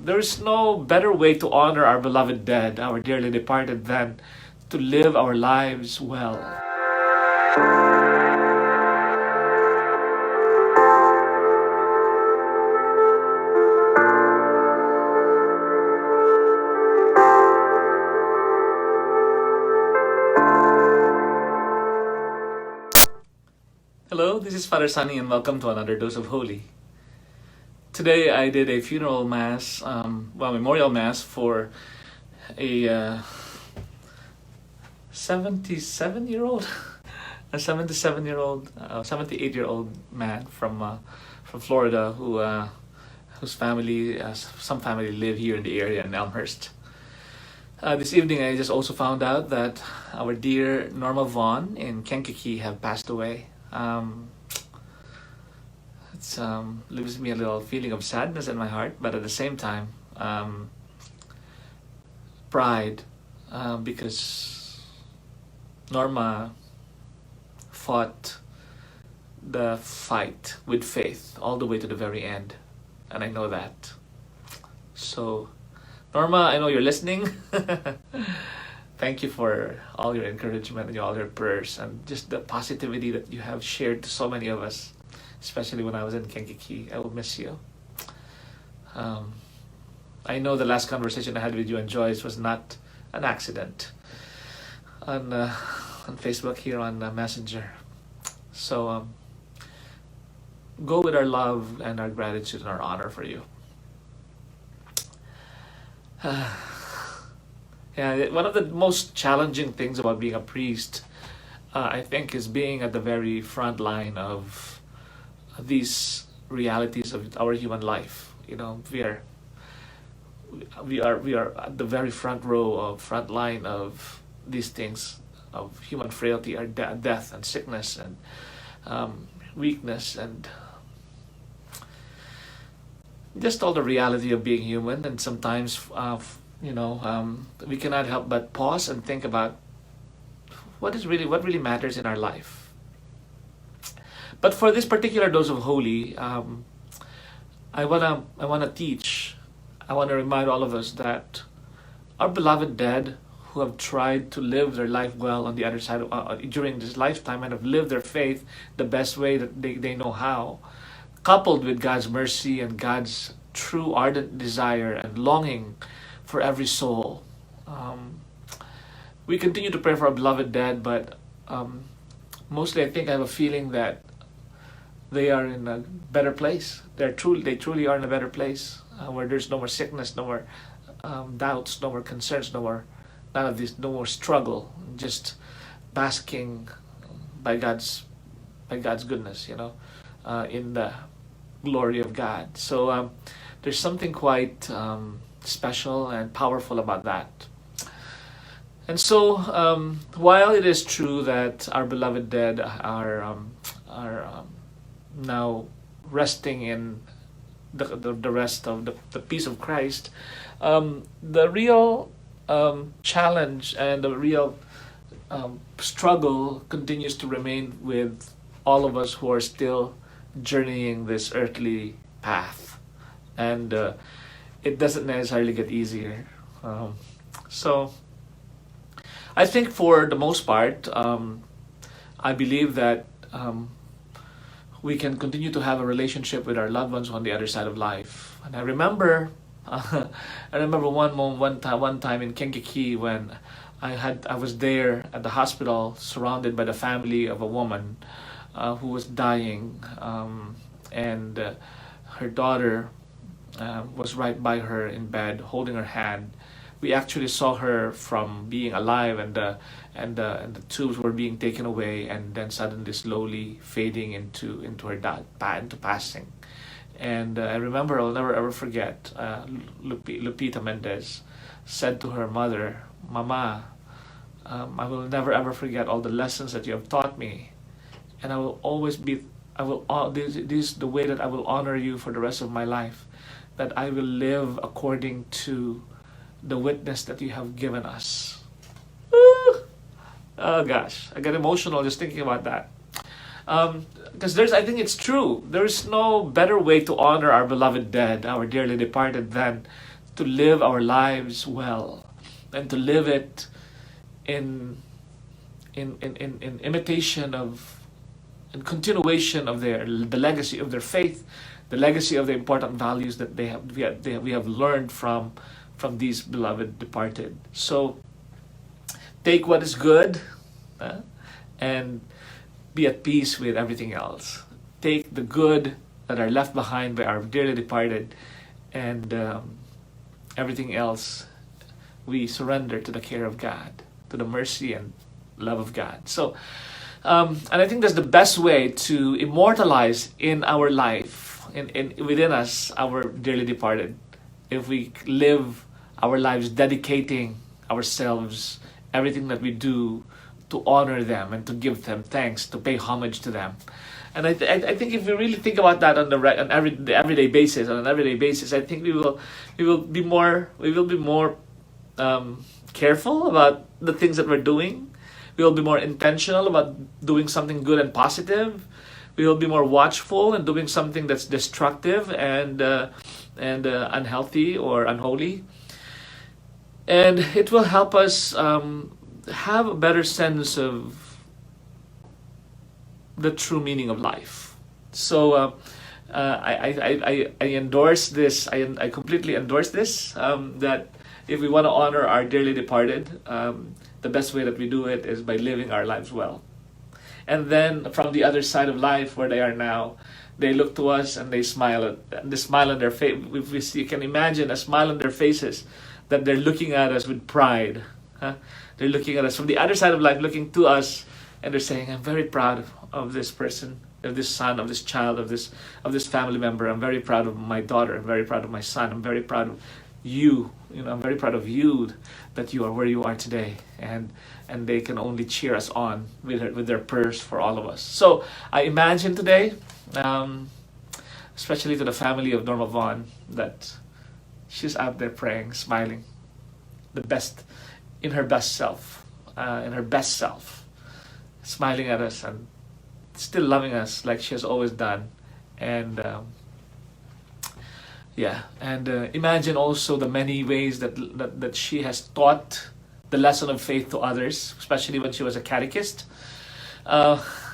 There is no better way to honor our beloved dead, our dearly departed, than to live our lives well. Hello, this is Father Sunny, and welcome to another dose of Holy. Today I did a funeral mass, memorial mass for a 77-year-old, a 77-year-old, 78-year-old man from Florida whose family, some family live here in the area in Elmhurst. This evening I just also found out that our dear Norma Vaughn in Kankakee have passed away. It leaves me a little feeling of sadness in my heart, but at the same time, pride, because Norma fought the fight with faith all the way to the very end, and I know that. So, Norma, I know you're listening. Thank you for all your encouragement and all your prayers and just the positivity that you have shared to so many of us, especially when I was in Kankakee. I will miss you. I know the last conversation I had with you and Joyce was not an accident on Facebook here on Messenger. So go with our love and our gratitude and our honor for you. Yeah, one of the most challenging things about being a priest, I think, is being at the very front line of these realities of our human life. You know, we are at the very front line of these things of human frailty, our death and sickness and weakness and just all the reality of being human. And sometimes we cannot help but pause and think about what really matters in our life. But for this particular dose of Holy, I wanna teach. I wanna remind all of us that our beloved dead who have tried to live their life well on the other side during this lifetime and have lived their faith the best way that they know how, coupled with God's mercy and God's true ardent desire and longing for every soul. We continue to pray for our beloved dead, but mostly I think I have a feeling that they are in a better place. They truly are in a better place where there's no more sickness, no more doubts, no more concerns, none of this, no more struggle, just basking by God's goodness, in the glory of God. So there's something quite special and powerful about that. And so while it is true that our beloved dead are now resting in the rest of the peace of Christ, the real challenge and the real struggle continues to remain with all of us who are still journeying this earthly path, and it doesn't necessarily get easier. So I think for the most part, I believe that we can continue to have a relationship with our loved ones on the other side of life. And I remember one time in Kankakee when I was there at the hospital surrounded by the family of a woman who was dying, and her daughter was right by her in bed holding her hand. We actually saw her from being alive, and the tubes were being taken away, and then suddenly slowly fading into passing. And I remember, I'll never ever forget, Lupita Mendez said to her mother, "Mama, I will never ever forget all the lessons that you have taught me, and I will always be, this is the way that I will honor you for the rest of my life, that I will live according to the witness that you have given us." Oh gosh, I get emotional just thinking about that. Because I think it's true. There is no better way to honor our beloved dead, our dearly departed, than to live our lives well and to live it in in imitation of, in continuation of the legacy of their faith, the legacy of the important values that we have learned from these beloved departed. So take what is good, and be at peace with everything else. Take the good that are left behind by our dearly departed, and everything else we surrender to the care of God, to the mercy and love of God. So, and I think that's the best way to immortalize in our life, in within us, our dearly departed. If we live our lives dedicating ourselves, everything that we do, to honor them and to give them thanks, to pay homage to them. And I think if we really think about that on the everyday basis, I think we will be more careful about the things that we're doing. We will be more intentional about doing something good and positive. We will be more watchful and doing something that's destructive and unhealthy or unholy. And it will help us have a better sense of the true meaning of life. So I endorse this. I completely endorse this. That if we want to honor our dearly departed, the best way that we do it is by living our lives well. And then from the other side of life, where they are now, they look to us and they smile. They smile on their face. You can imagine a smile on their faces, that they're looking at us with pride. They're looking at us from the other side of life, looking to us, and they're saying, "I'm very proud of this person, of this son, of this child, of this family member. I'm very proud of my daughter. I'm very proud of my son. I'm very proud of you. I'm very proud of you, that you are where you are today." And they can only cheer us on with their prayers for all of us. So I imagine today, especially to the family of Norma Vaughn, that she's out there praying, smiling, the best, in her best self, smiling at us and still loving us like she has always done. And imagine also the many ways that she has taught the lesson of faith to others, especially when she was a catechist.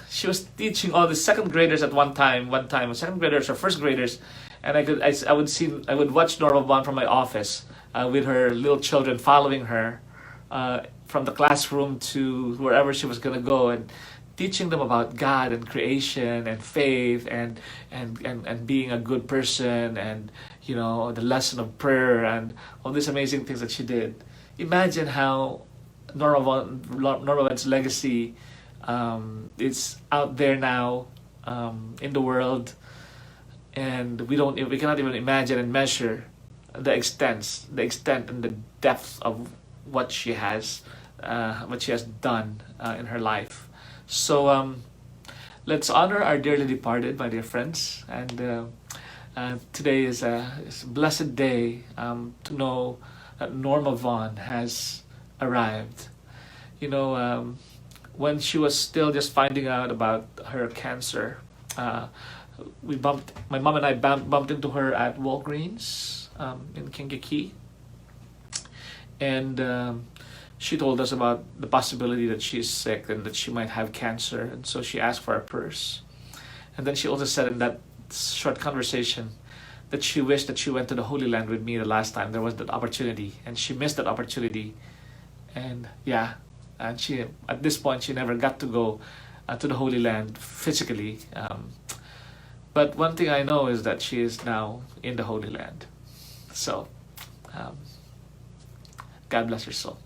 She was teaching all the second graders at one time, second graders or first graders, and I would watch Norma Vaughn from my office with her little children following her from the classroom to wherever she was going to go, and teaching them about God and creation and faith and being a good person, and the lesson of prayer and all these amazing things that she did. Imagine how Norma Vaughn's legacy is out there now in the world, and we cannot even imagine and measure the extent and the depth of what she has done in her life. So let's honor our dearly departed, my dear friends. And today is a blessed day to know that Norma Vaughn has arrived. When she was still just finding out about her cancer, my mom and I bumped into her at Walgreens in Kankakee, and she told us about the possibility that she is sick and that she might have cancer, and so she asked for our purse. And then she also said in that short conversation that she wished that she went to the Holy Land with me the last time there was that opportunity, and she missed that opportunity. And she, at this point, she never got to go to the Holy Land physically. But one thing I know is that she is now in the Holy Land. So, God bless her soul.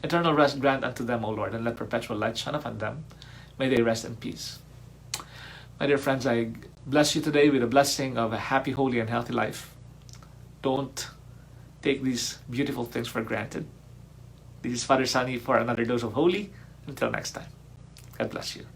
Eternal rest grant unto them, O Lord, and let perpetual light shine upon them. May they rest in peace. My dear friends, I bless you today with a blessing of a happy, holy, and healthy life. Don't take these beautiful things for granted. This is Father Sunny for another dose of holy. Until next time, God bless you.